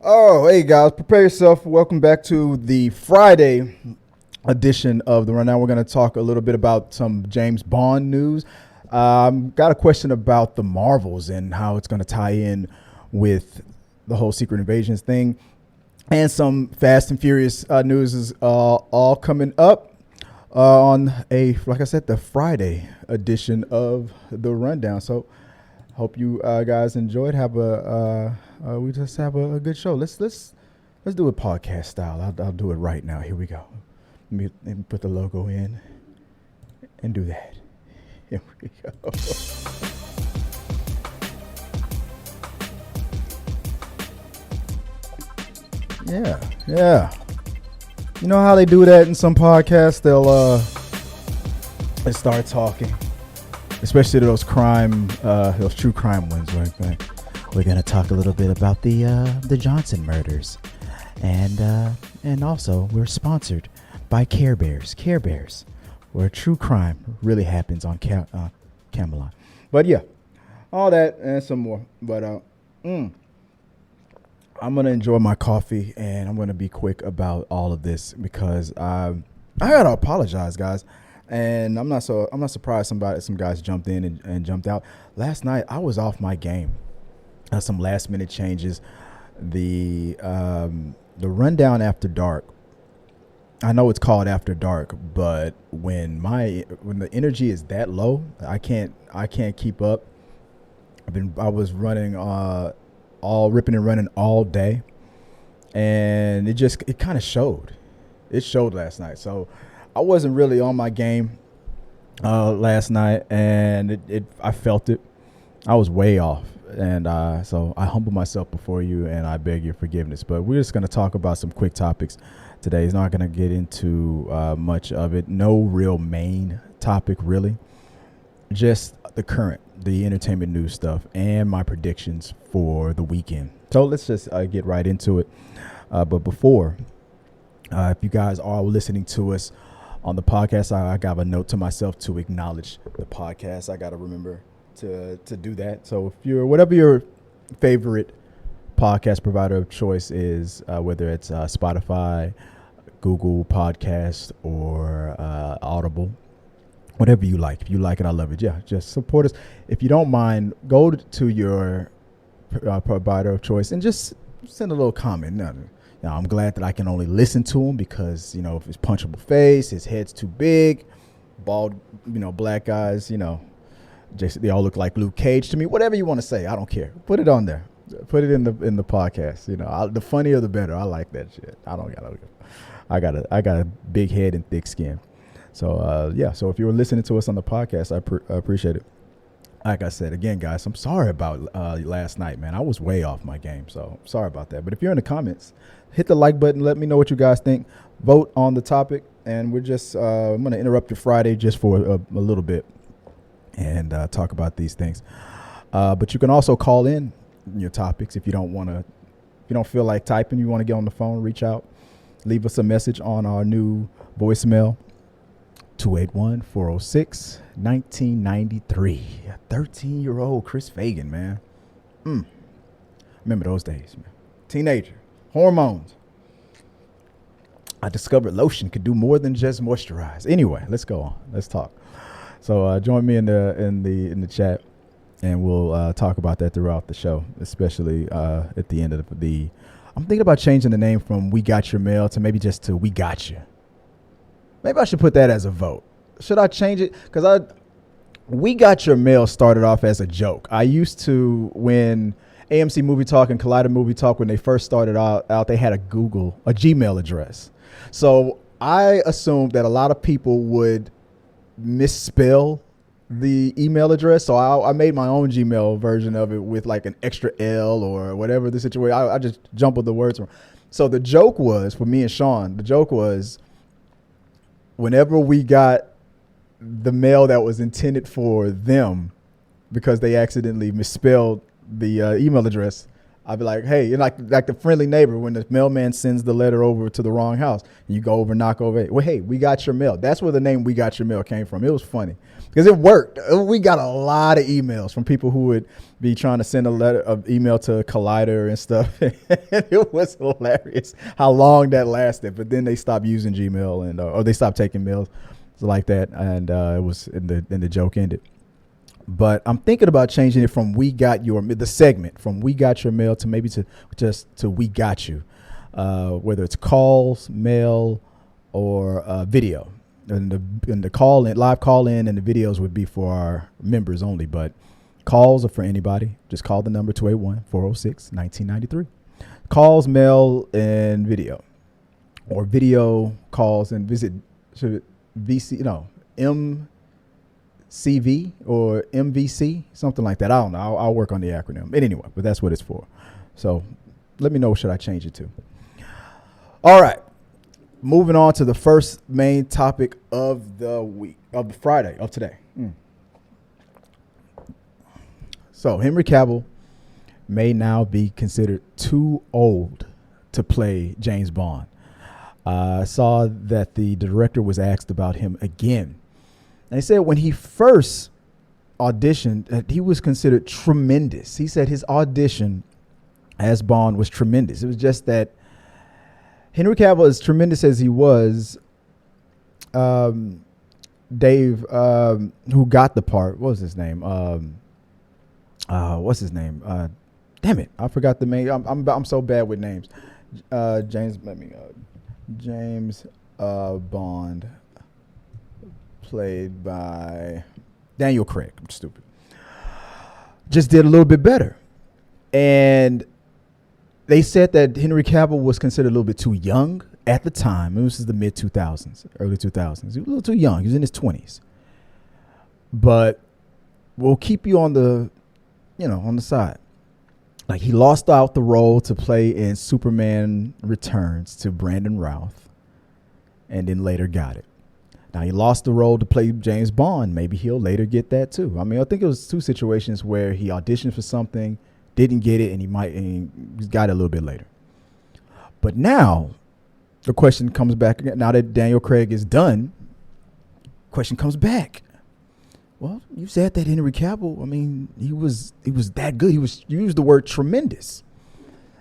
Oh, hey guys, prepare yourself. Welcome back to the Friday edition of the Rundown. We're going to talk a little bit about some James Bond news. Got a question about the Marvels and how it's going to tie in with the whole Secret Invasions thing. And some Fast and Furious news is all coming up on like I said, the Friday edition of the Rundown. So hope you guys enjoyed. We just have a good show. Let's do it podcast style. I'll do it right now. Here we go. Let me put the logo in and do that. Here we go. Yeah. You know how they do that in some podcasts? They start talking, especially those true crime ones. Right? We're gonna talk a little bit about the Johnson murders, and also we're sponsored by Care Bears. Care Bears, where true crime really happens on Camelot. But yeah, all that and some more. But I'm gonna enjoy my coffee, and I'm gonna be quick about all of this because I gotta apologize, guys. And I'm not surprised some guys jumped in and jumped out. Last night I was off my game. Some last minute changes. The Rundown After Dark. I know it's called After Dark, but when the energy is that low, I can't keep up. I was running all ripping and running all day, and it kind of showed. It showed last night, so I wasn't really on my game last night, and I felt it. I was way off, and so I humble myself before you, and I beg your forgiveness. But we're just going to talk about some quick topics today. It's not going to get into much of it. No real main topic, really. Just the entertainment news stuff, and my predictions for the weekend. So let's just get right into it. But before, if you guys are listening to us on the podcast, I got a note to myself to acknowledge the podcast. I got to remember to do that. So if whatever your favorite podcast provider of choice is, whether it's Spotify, Google Podcast, or Audible, whatever you like. If you like it, I love it. Yeah, just support us. If you don't mind, go to your provider of choice and just send a little comment. Now, I'm glad that I can only listen to him because, if his punchable face, his head's too big, bald, black guys, they all look like Luke Cage to me. Whatever you want to say, I don't care. Put it on there. Put it in the podcast. The funnier the better. I like that shit. I got a big head and thick skin. So So if you were listening to us on the podcast, I appreciate it. Like I said again, guys, I'm sorry about last night, man. I was way off my game, so sorry about that. But if you're in the comments, hit the like button. Let me know what you guys think. Vote on the topic, and we're just I'm gonna interrupt your Friday just for a little bit and talk about these things. But you can also call in your topics if you don't feel like typing. You want to get on the phone, reach out, leave us a message on our new voicemail. 281-406-1993. A 13-year-old Chris Fagan, man. Remember those days, man. Teenager. Hormones. I discovered lotion could do more than just moisturize. Anyway, let's go on. Let's talk. So join me in the chat, and we'll talk about that throughout the show, especially at the end of the. I'm thinking about changing the name from We Got Your Mail to maybe just to We Got You. Maybe I should put that as a vote. Should I change it? Because We Got Your Mail started off as a joke. I used to, when AMC Movie Talk and Collider Movie Talk, when they first started out, they had a Gmail address. So I assumed that a lot of people would misspell the email address. So I made my own Gmail version of it with like an extra L or whatever the situation. I just jumbled the words around. So the joke was, for me and Sean, whenever we got the mail that was intended for them because they accidentally misspelled the email address, I'd be like, hey, you're like the friendly neighbor when the mailman sends the letter over to the wrong house. And you go over, knock over. Well, hey, we got your mail. That's where the name We Got Your Mail came from. It was funny. because it worked. We got a lot of emails from people who would be trying to send an email to Collider and stuff. It was hilarious how long that lasted. But then they stopped using Gmail or they stopped taking mails like that, and it was the joke ended. But I'm thinking about changing it from the segment from We Got Your Mail to maybe to just to We Got You, whether it's calls, mail, or video. And the live call in and the videos would be for our members only, but calls are for anybody. Just call the number 281-406-1993. Calls, mail, and video, or video calls and visit MCV or MVC, something like that. I don't know. I'll work on the acronym. But anyway, but that's what it's for. So let me know, should I change it to? All right. Moving on to the first main topic of the week, of Friday, of today. So Henry Cavill may now be considered too old to play James Bond. I saw that the director was asked about him again. And he said when he first auditioned, he was considered tremendous. He said his audition as Bond was tremendous. It was just that Henry Cavill, as tremendous as he was, Dave, who got the part, what was his name? What's his name? Damn it, I forgot the name. I'm so bad with names. James Bond, played by Daniel Craig. I'm stupid. Just did a little bit better, and they said that Henry Cavill was considered a little bit too young at the time. This is the mid 2000s, early 2000s. He was a little too young. He was in his 20s. But we'll keep you on the side. Like, he lost out the role to play in Superman Returns to Brandon Routh, and then later got it. Now, he lost the role to play James Bond. Maybe he'll later get that too. I mean, I think it was two situations where he auditioned for something, didn't get it, and he got it a little bit later. But now the question comes back again. Now that Daniel Craig is done, question comes back. Well, you said that Henry Cavill, I mean, he was that good. You used the word tremendous.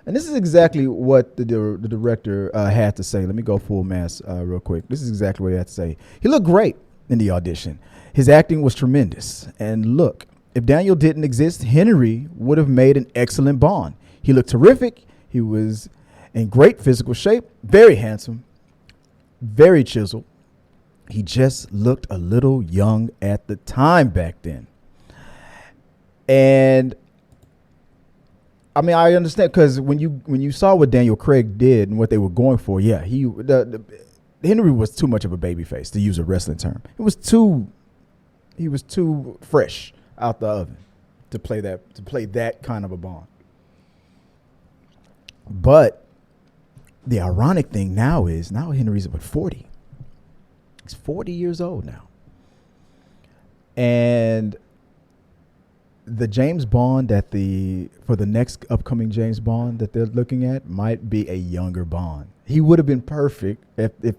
And this is exactly what the director had to say. Let me go full mass real quick. This is exactly what he had to say. He looked great in the audition. His acting was tremendous. And look, if Daniel didn't exist, Henry would have made an excellent Bond. He looked terrific. He was in great physical shape, very handsome, very chiseled. He just looked a little young at the time back then. And I mean, I understand, because when you saw what Daniel Craig did and what they were going for, yeah, Henry was too much of a baby face, to use a wrestling term. He was too fresh out the oven to play that kind of a Bond. But the ironic thing now is Henry's about 40. He's 40 years old now. And the James Bond for the next upcoming James Bond that they're looking at might be a younger Bond. He would have been perfect if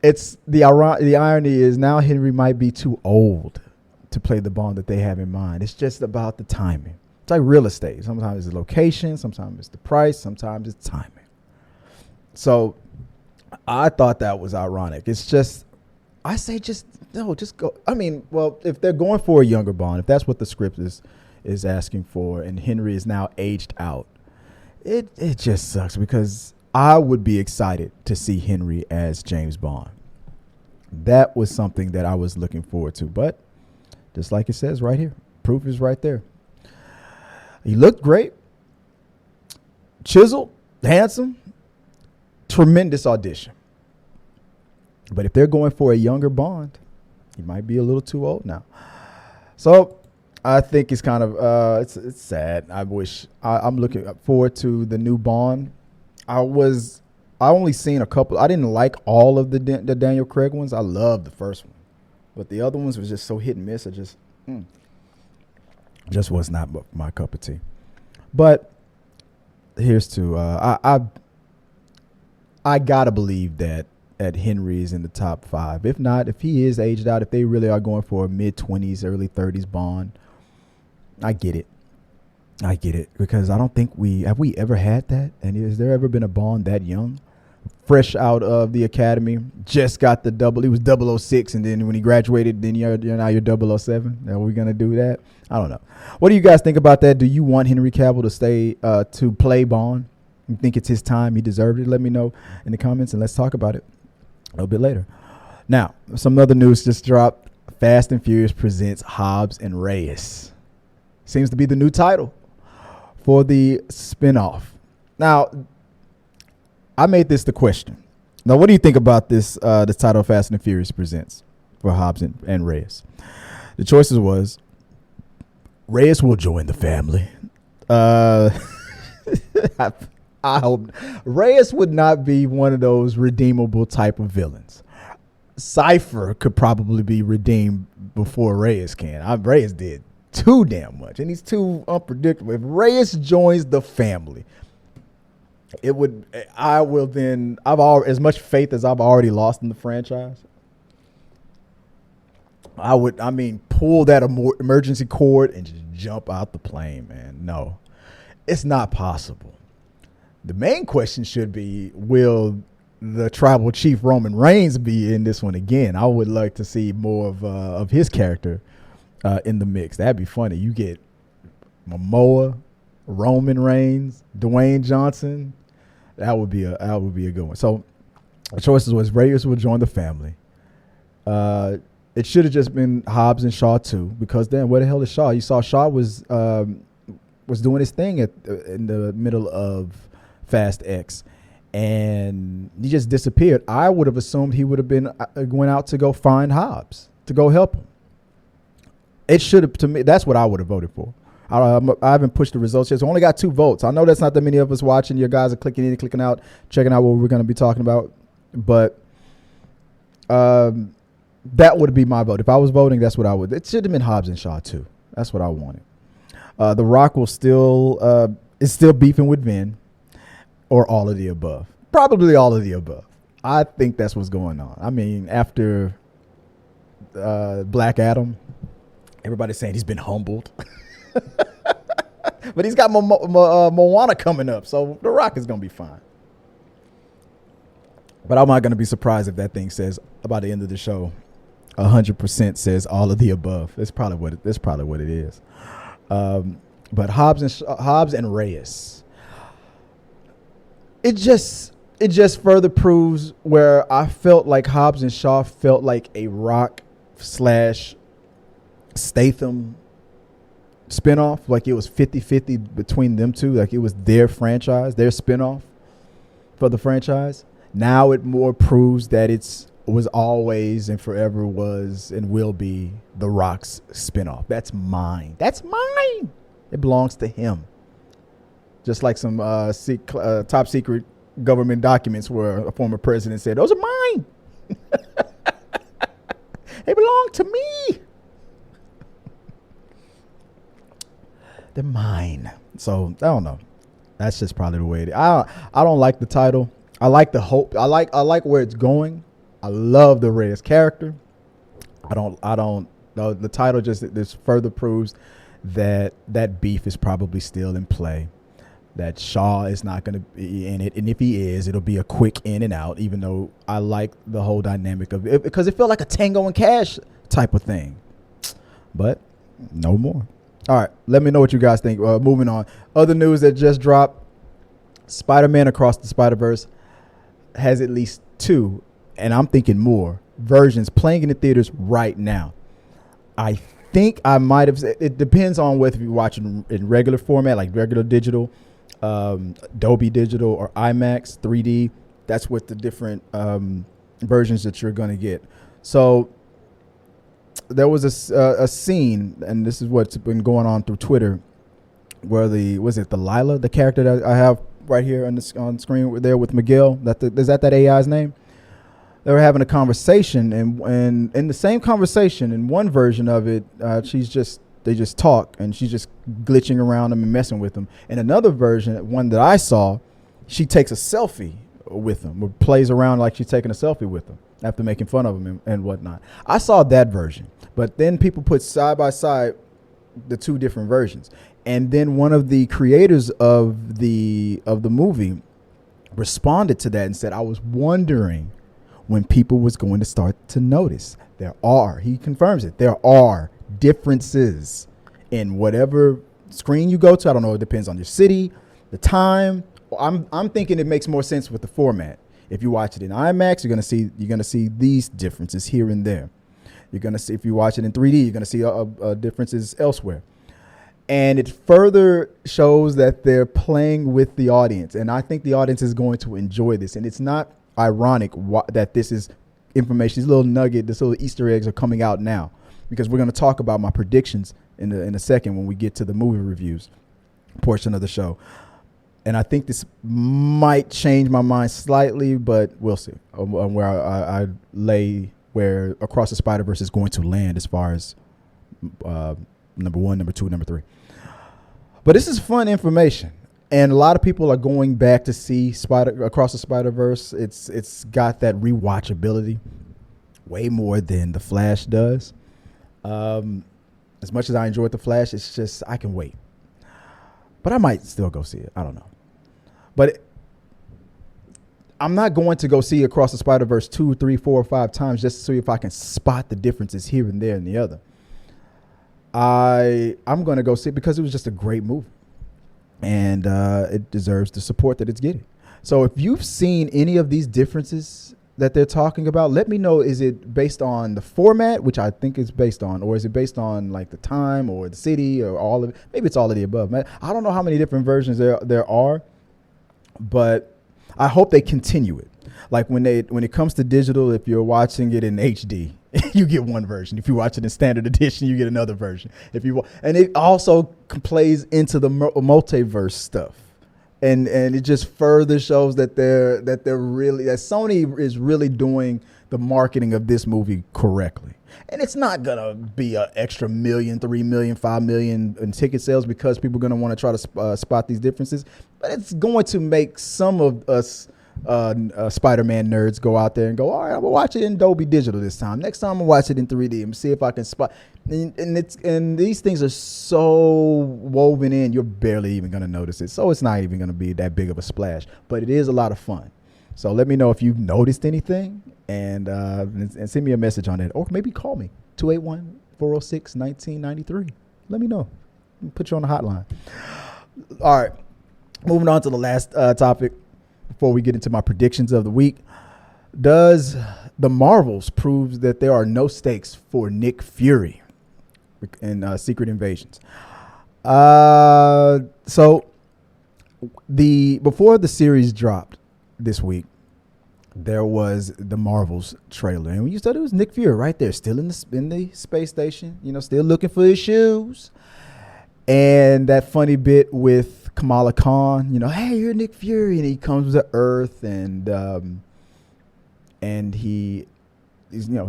it's the irony is now Henry might be too old to play the Bond that they have in mind. It's just about the timing. It's like real estate. Sometimes it's the location, sometimes it's the price, sometimes it's timing. So I thought that was ironic. It's just, I say just go. I mean, well, if they're going for a younger Bond, if that's what the script is asking for, and Henry is now aged out, it just sucks, because I would be excited to see Henry as James Bond. That was something that I was looking forward to. But just like it says right here, proof is right there. He looked great, chiseled, handsome, tremendous audition. But if they're going for a younger Bond, he might be a little too old now. So I think it's kind of it's sad. I'm looking forward to the new Bond. I only seen a couple. I didn't like all of the Daniel Craig ones. I loved the first one, but the other ones was just so hit and miss. I just was not my cup of tea. But here's to I gotta believe that at Henry's in the top 5. If not, if he is aged out, if they really are going for a mid-20s, early 30s Bond, I get it. Because I don't think have we ever had that? And has there ever been a Bond that young? Fresh out of the academy, just got the he was 006, and then when he graduated, then you're 007. Are we going to do that? I don't know. What do you guys think about that? Do you want Henry Cavill to stay to play Bond? You think it's his time? He deserved it? Let me know in the comments, and let's talk about it a little bit later. Now, some other news just dropped. Fast and Furious presents Hobbs and Reyes. Seems to be the new title for the spinoff. Now, I made this the question. Now, what do you think about this title Fast and Furious presents for Hobbs and Reyes? The choices was Reyes will join the family. I hope Reyes would not be one of those redeemable type of villains. Cypher could probably be redeemed before Reyes can. Reyes did too damn much, and he's too unpredictable. If Reyes joins the family, I've as much faith as I've already lost in the franchise. Pull that emergency cord and just jump out the plane, man. No, it's not possible. The main question should be, will the tribal chief Roman Reigns be in this one again? I would like to see more of his character in the mix. That'd be funny. You get Momoa, Roman Reigns, Dwayne Johnson. That would be a good one. So the choices was Reyes would join the family. It should have just been Hobbs and Shaw too, because then where the hell is Shaw? You saw Shaw was doing his thing in the middle of Fast X, and he just disappeared. I would have assumed he would have been went out to go find Hobbs to go help him. It should have, to me, that's what I would have voted for. I haven't pushed the results yet. So I only got 2 votes. I know that's not that many of us watching. Your guys are clicking in, clicking out, checking out what we're going to be talking about. But that would be my vote. If I was voting, that's what I would. It should have been Hobbs and Shaw too. That's what I wanted. The Rock is still beefing with Vin, or all of the above. Probably all of the above. I think that's what's going on. I mean, after Black Adam, everybody's saying he's been humbled. But he's got Moana coming up, so The Rock is going to be fine. But I'm not going to be surprised if that thing says, by the end of the show, 100% says all of the above. That's probably what it is. But Hobbs and Reyes, it just further proves where I felt like Hobbs and Shaw felt like a Rock / Statham spinoff, like it was 50-50 between them two, like it was their franchise, their spinoff for the franchise. Now it more proves that it was always and forever was and will be The Rock's spinoff. That's mine. It belongs to him. Just like some top secret government documents where a former president said, "Those are mine." They belong to me. They're mine. So I don't know. That's just probably the way it is. I don't like the title. I like the hope. I like where it's going. I love the Reyes character. I don't know. The title just this further proves that beef is probably still in play. That Shaw is not going to be in it, and if he is, it'll be a quick in and out. Even though I like the whole dynamic of it, because it felt like a Tango and Cash type of thing. But no more. All right, let me know what you guys think. Moving on. Other news that just dropped: Spider-Man Across the Spider-Verse has at least 2, and I'm thinking more, versions playing in the theaters right now. I think I might have. It depends on whether you're watching in regular format, like regular digital, Dolby Digital, or IMAX 3D. That's what the different versions that you're going to get. So there was a scene, and this is what's been going on through Twitter, where the Lila, the character that I have right here on screen there with Miguel, is that AI's name? They were having a conversation, and in the same conversation, in one version of it, they just talk, and she's just glitching around them and messing with them. In another version, one that I saw, she takes a selfie with him, or plays around like she's taking a selfie with him after making fun of him and whatnot. I saw that version, but then people put side by side the two different versions, and then one of the creators of the movie responded to that and said, I was wondering when people was going to start to notice. He confirms it, there are differences in whatever screen you go to. I don't know, it depends on your city, the time. I'm thinking it makes more sense with the format. If you watch it in IMAX, you're gonna see these differences here and there. You're gonna see, if you watch it in 3D, you're gonna see differences elsewhere. And it further shows that they're playing with the audience, and I think the audience is going to enjoy this. And it's not ironic that this is information, these little Easter eggs are coming out now, because we're going to talk about my predictions in a second when we get to the movie reviews portion of the show. And I think this might change my mind slightly, but we'll see on where I lay where Across the Spider-Verse is going to land as far as number 1, number 2, number 3. But this is fun information, and a lot of people are going back to see Across the Spider-Verse. It's got that rewatchability way more than The Flash does. As much as I enjoyed The Flash, it's just I can wait. But I might still go see it. I don't know. But I'm not going to go see Across the Spider-Verse 2, 3, 4, or 5 times just to see if I can spot the differences here and there and the other. I'm going to go see it because it was just a great movie, and it deserves the support that it's getting. So if you've seen any of these differences that they're talking about, let me know. Is it based on the format, which I think it's based on, or is it based on like the time or the city or all of it? Maybe it's all of the above. Man, I don't know how many different versions there are, but I hope they continue it. Like when it comes to digital, if you're watching it in HD, you get one version. If you watch it in standard edition, you get another version. And it also plays into the multiverse stuff, and it just further shows that that Sony is really doing the marketing of this movie correctly. And it's not gonna be an extra $1 million, $3 million, $5 million in ticket sales because people are gonna want to try to spot these differences, but it's going to make some of us Spider-Man nerds go out there and go, all right, I'm gonna watch it in Dolby Digital this time. Next time I'm gonna watch it in 3D and see if I can spot. And these things are so woven in, you're barely even gonna notice it. So it's not even gonna be that big of a splash, but it is a lot of fun. So let me know if you've noticed anything, and send me a message on it, or maybe call me 281-406-1993. Let me know. Put you on the hotline. All right, moving on to the last topic before we get into my predictions of the week. Does the Marvels prove that there are no stakes for Nick Fury in Secret Invasions? So before the series dropped this week, there was the Marvels trailer, and you thought it was Nick Fury right there, still in the space station, still looking for his shoes. And that funny bit with Kamala Khan, hey, you're Nick Fury, and he comes to Earth, and he's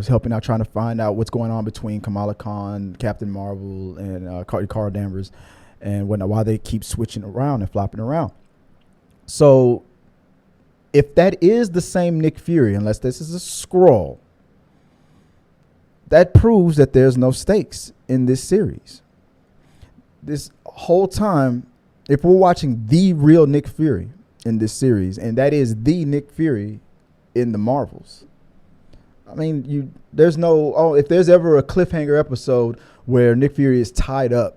helping out, trying to find out what's going on between Kamala Khan, Captain Marvel, and Carl Danvers, and whatnot, why they keep switching around and flopping around. So if that is the same Nick Fury, unless this is a Skrull, that proves that there's no stakes in this series. This whole time, if we're watching the real Nick Fury in this series, and that is the Nick Fury in the Marvels, I mean, if there's ever a cliffhanger episode where Nick Fury is tied up,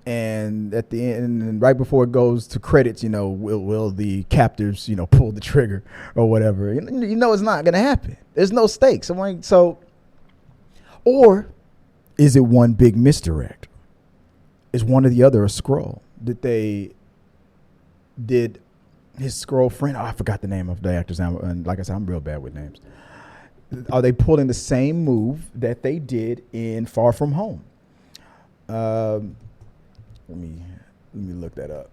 and at the end, and right before it goes to credits, will the captors, pull the trigger or whatever? It's not going to happen. There's no stakes. I'm like, or is it one big misdirect? Is one or the other a Skrull? Did his Skrull friend? Oh, I forgot the name of the actors. And like I said, I'm real bad with names. Are they pulling the same move that they did in Far From Home? Let me look that up.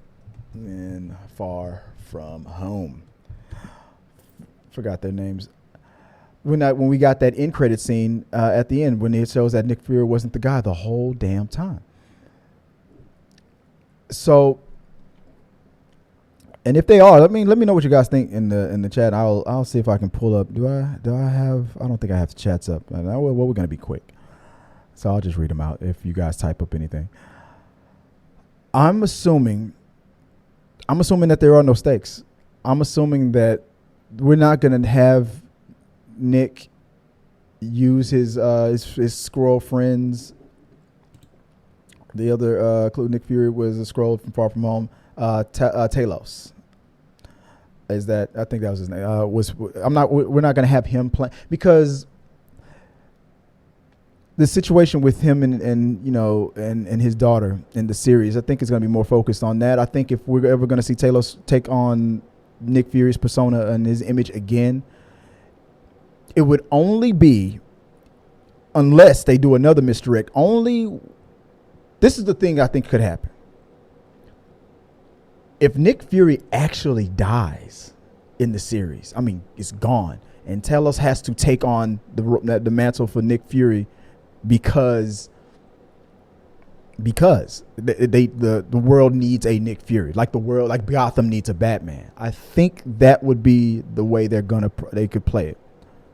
In Far From Home, forgot their names. When we got that end credit scene at the end, when it shows that Nick Fury wasn't the guy the whole damn time. So And if they are, let me know what you guys think in the chat. I'll see if I can pull up. Do I have? I don't think I have the chats up. Well, we're gonna be quick, so I'll just read them out. If you guys type up anything, I'm assuming that there are no stakes. I'm assuming that we're not gonna have Nick use his Skrull friends. The other clue, Nick Fury was a Skrull from Far From Home. Talos. Is that? I think that was his name. We're not going to have him play because the situation with him and his daughter in the series, I think is going to be more focused on that. I think if we're ever going to see Talos take on Nick Fury's persona and his image again, it would only be unless they do another misdirect. This is the thing I think could happen. If Nick Fury actually dies in the series, I mean, it's gone, and Talos has to take on the mantle for Nick Fury because the world needs a Nick Fury, like Gotham needs a Batman. I think that would be the way they could play it.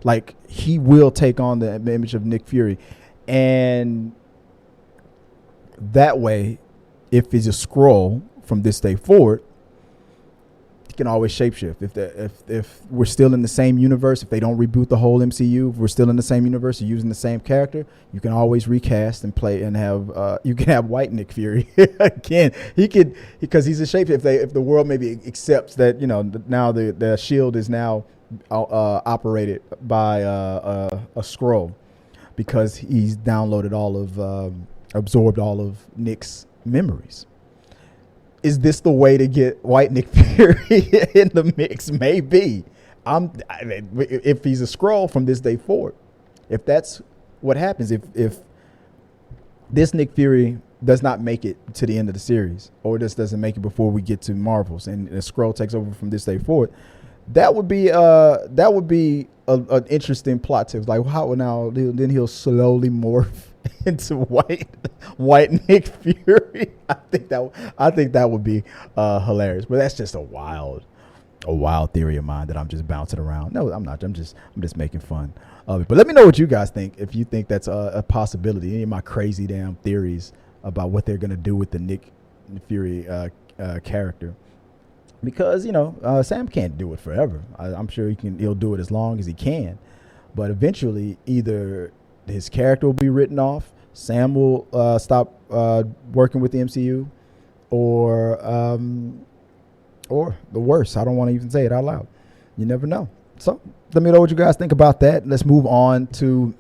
Like, he will take on the image of Nick Fury, and that way, if he's a Skrull from this day forward, he can always shapeshift. If we're still in the same universe, if they don't reboot the whole MCU, if we're still in the same universe, you're using the same character, you can always recast and play and have you can have white Nick Fury again. He could, because he's a shapeshifter. If the world maybe accepts that, now the shield is now operated by a Skrull, because he's absorbed all of Nick's memories. Is this the way to get white Nick Fury in the mix? Maybe. If he's a Skrull from this day forward, if that's what happens, if this Nick Fury does not make it to the end of the series, or just doesn't make it before we get to Marvels, and a Skrull takes over from this day forward, that would be an interesting plot twist. Like, how now? Then he'll slowly morph into white Nick Fury. I think that would be hilarious. But that's just a wild theory of mine that I'm just bouncing around. No, I'm not. I'm just making fun of it. But let me know what you guys think. If you think that's a possibility, any of my crazy damn theories about what they're gonna do with the Nick Fury character. Because Sam can't do it forever. I'm sure he'll do it as long as he can, but eventually either his character will be written off, Sam will stop working with the MCU, or the worst. I don't want to even say it out loud. You never know. So let me know what you guys think about that. Let's move on to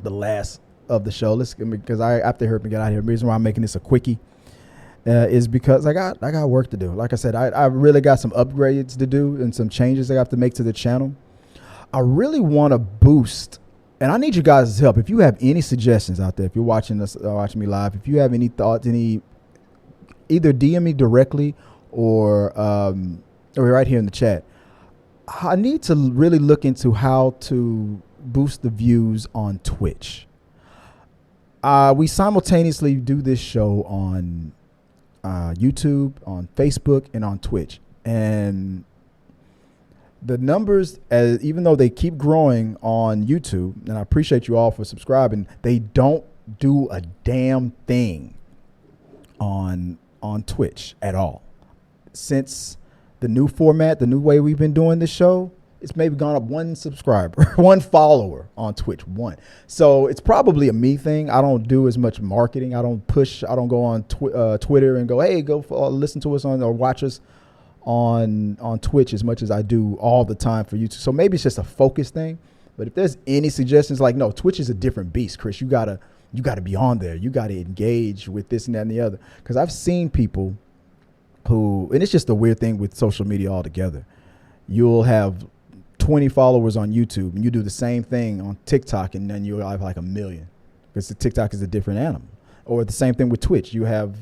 the last of the show. Because after her get out here, the reason why I'm making this a quickie is because I got work to do. Like I said, I really got some upgrades to do and some changes I have to make to the channel. I really want to boost, and I need you guys' help. If you have any suggestions out there, if you're watching me live, if you have any thoughts, either DM me directly or right here in the chat. I need to really look into how to boost the views on Twitch. We simultaneously do this show on YouTube, on Facebook, and on Twitch. And the numbers, even though they keep growing on YouTube, and I appreciate you all for subscribing, they don't do a damn thing on Twitch at all. Since the new format, the new way we've been doing this show, it's maybe gone up one subscriber, one follower on Twitch, one. So it's probably a me thing. I don't do as much marketing. I don't go on Twitter and go, hey, go listen to us or watch us on Twitch as much as I do all the time for YouTube. So maybe it's just a focus thing. But if there's any suggestions, like, no, Twitch is a different beast, Chris. You gotta be on there. You gotta engage with this and that and the other. Because I've seen people who, and it's just a weird thing with social media altogether. You'll have 20 followers on YouTube, and you do the same thing on TikTok, and then you'll have like 1 million, because the TikTok is a different animal. Or the same thing with Twitch. You have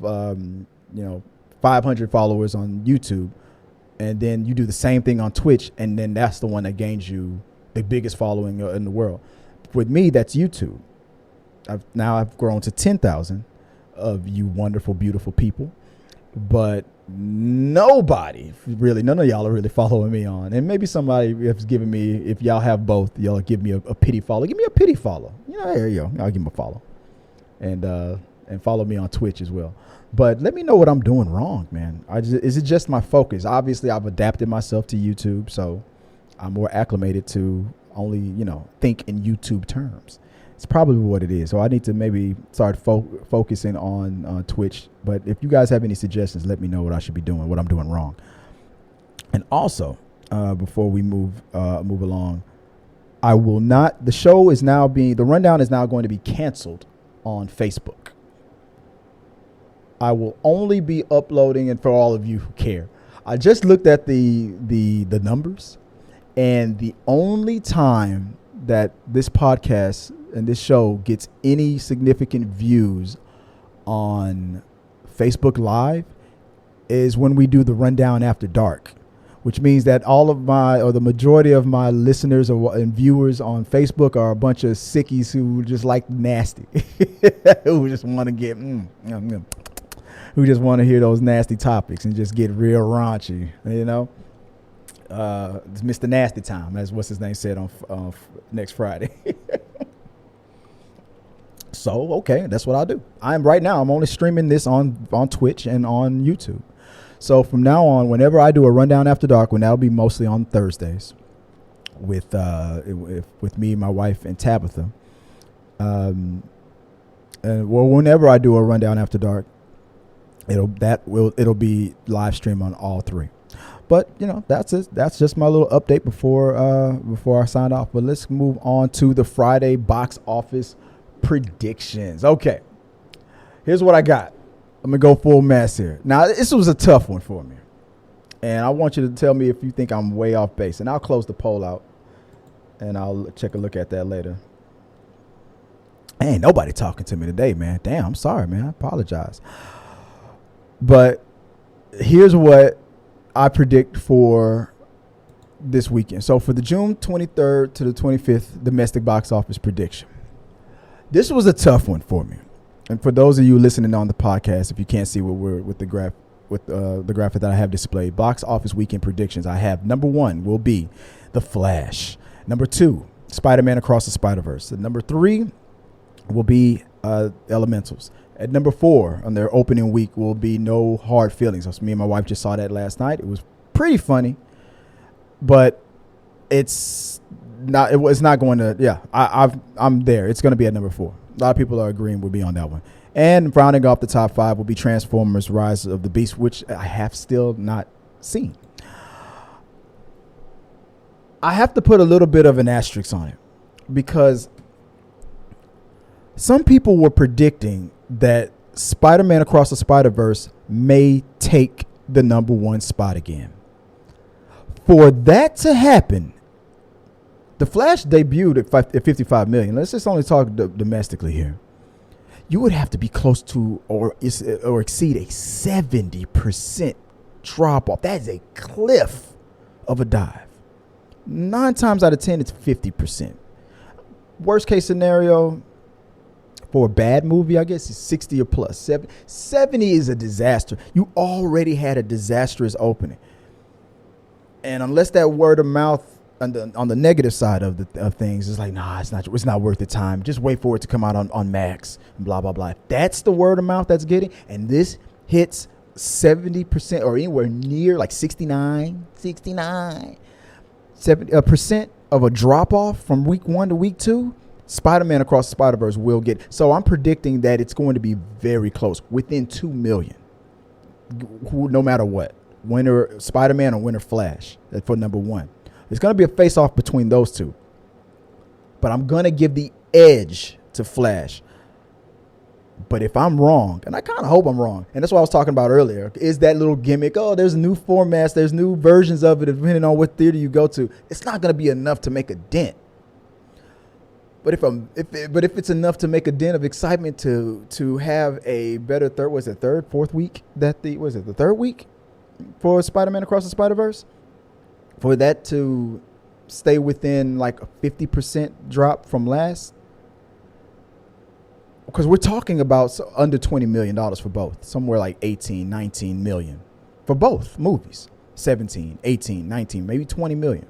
500 followers on YouTube, and then you do the same thing on Twitch, and then that's the one that gains you the biggest following in the world. With me, that's YouTube. I've grown to 10,000 of you wonderful, beautiful people, but nobody really, none of y'all are really following me on. And maybe somebody is giving me, if y'all have both, y'all give me a pity follow. Give me a pity follow. There you go. I'll give him a follow. And follow me on Twitch as well. But let me know what I'm doing wrong, man. Is it just my focus? Obviously, I've adapted myself to YouTube, so I'm more acclimated to only, think in YouTube terms. It's probably what it is. So I need to maybe start focusing on Twitch. But if you guys have any suggestions, let me know what I should be doing, what I'm doing wrong. And also, before we move along, I will not. The rundown is now going to be canceled on Facebook. I will only be uploading, and for all of you who care, I just looked at the numbers, and the only time that this podcast and this show gets any significant views on Facebook Live is when we do the rundown after dark, which means that the majority of my listeners and viewers on Facebook are a bunch of sickies who just like nasty, who just want to get, who just want to hear those nasty topics and just get real raunchy, It's Mr. Nasty Time. That's what's his name said on next Friday. So, okay, that's what I'll do. I'm only streaming this on Twitch and on YouTube. So from now on, whenever I do a rundown after dark, that'll be mostly on Thursdays with me, my wife, and Tabitha. Whenever I do a rundown after dark, it'll be live stream on all three. But that's just my little update before I sign off. But let's move on to the Friday box office predictions. Okay, here's what I got. I'm gonna go full mass here. Now, this was a tough one for me, and I want you to tell me if you think I'm way off base. And I'll close the poll out, and I'll check a look at that later. Ain't nobody talking to me today, man. Damn, I'm sorry, man. I apologize. But here's what I predict for this weekend. So for the June 23rd to the 25th domestic box office prediction, this was a tough one for me. And for those of you listening on the podcast, if you can't see what we're with the graphic that I have displayed, box office weekend predictions, I have number 1 will be The Flash. Number 2, Spider-Man Across the Spider-Verse. And number 3 will be Elementals. At number 4 on their opening week will be No Hard Feelings. So me and my wife just saw that last night. It was pretty funny, but it's not going to. Yeah, I'm there. It's going to be at number 4. A lot of people are agreeing with me on that one. And rounding off the top 5 will be Transformers: Rise of the Beast, which I have still not seen. I have to put a little bit of an asterisk on it because some people were predicting that Spider-Man Across the Spider-Verse may take the number 1 spot again. For that to happen, The Flash debuted at 55 million. Let's just only talk domestically here. You would have to be close to or exceed a 70% drop off. That is a cliff of a dive. 9 times out of 10, it's 50%. Worst case scenario for a bad movie, I guess, is 60 or plus. 70 is a disaster. You already had a disastrous opening. And unless that word of mouth on the negative side of things is like, nah, it's not worth the time. Just wait for it to come out on Max and blah, blah, blah. If that's the word of mouth that's getting, and this hits 70% or anywhere near like 70% of a drop off from week 1 to week 2, Spider-Man Across the Spider-Verse will get. So I'm predicting that it's going to be very close, within 2 million, no matter what. Winner Spider-Man or winner Flash for number 1. It's going to be a face-off between those two. But I'm going to give the edge to Flash. But if I'm wrong, and I kind of hope I'm wrong, and that's what I was talking about earlier, is that little gimmick, there's new formats, there's new versions of it, depending on what theater you go to. It's not going to be enough to make a dent. But if it's enough to make a dent of excitement to have a better fourth week? The third week for Spider-Man Across the Spider-Verse? For that to stay within like a 50% drop from last? because we're talking about under $20 million for both, somewhere like 18, 19 million for both movies, 17, 18, 19, maybe 20 million.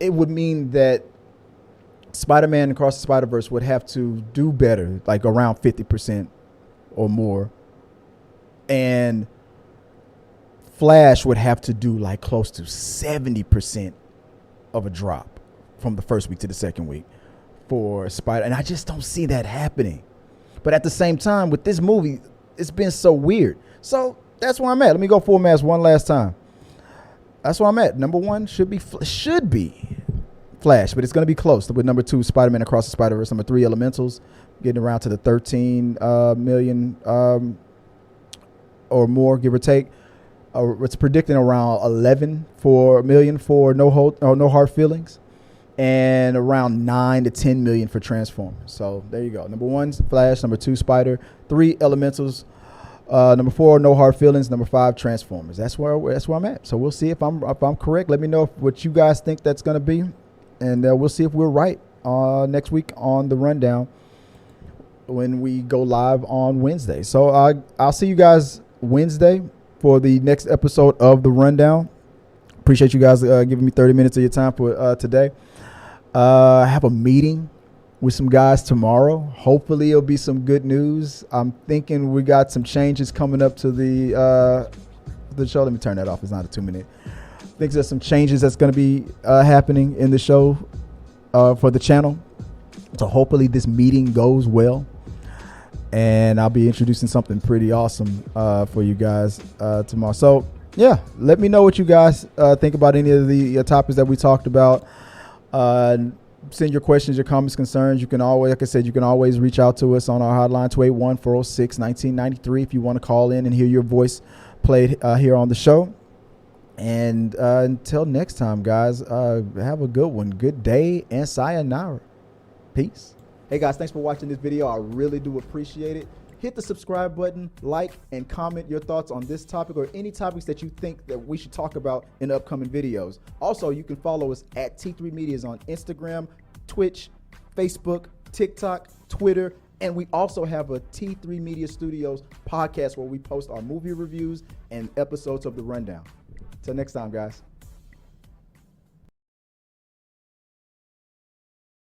It would mean that Spider-Man Across the Spider-Verse would have to do better, like around 50% or more. And Flash would have to do like close to 70% of a drop from the first week to the second week for Spider. And I just don't see that happening. But at the same time, with this movie, it's been so weird. So that's where I'm at. Let me go full mass one last time. That's where I'm at. Number one should be Flash, but it's going to be close with number 2, Spider-Man Across the Spider-Verse. Number 3, Elementals, getting around to the 13 million or more, give or take. It's predicting around 11 million for No Hard Feelings, and around 9 to 10 million for Transformers. So there you go. Number 1, Flash. Number 2, Spider. 3, Elementals. Number 4, No Hard Feelings. Number 5, Transformers. That's where I'm at. So we'll see if I'm correct. Let me know what you guys think that's going to be, and we'll see if we're right next week on the rundown when we go live on Wednesday. So I'll see you guys Wednesday for the next episode of the rundown. Appreciate you guys giving me 30 minutes of your time for today. I have a meeting with some guys tomorrow. Hopefully it'll be some good news. I'm thinking we got some changes coming up to the show. Let me turn that off. It's not a 2-minute. I think there's some changes that's going to be happening in the show for the channel. So hopefully this meeting goes well, and I'll be introducing something pretty awesome for you guys tomorrow. So yeah, let me know what you guys think about any of the topics that we talked about. Send your questions, your comments, concerns. You can always, like I said, you can always reach out to us on our hotline, 281-406-1993, if you want to call in and hear your voice played here on the show. And until next time, guys, have a good one. Good day and sayonara. Peace. Hey, guys, thanks for watching this video. I really do appreciate it. Hit the subscribe button, like, and comment your thoughts on this topic or any topics that you think that we should talk about in upcoming videos. Also, you can follow us at T3 Medias on Instagram, Twitch, Facebook, TikTok, Twitter, and we also have a T3 Media Studios podcast where we post our movie reviews and episodes of The Rundown. Till next time, guys.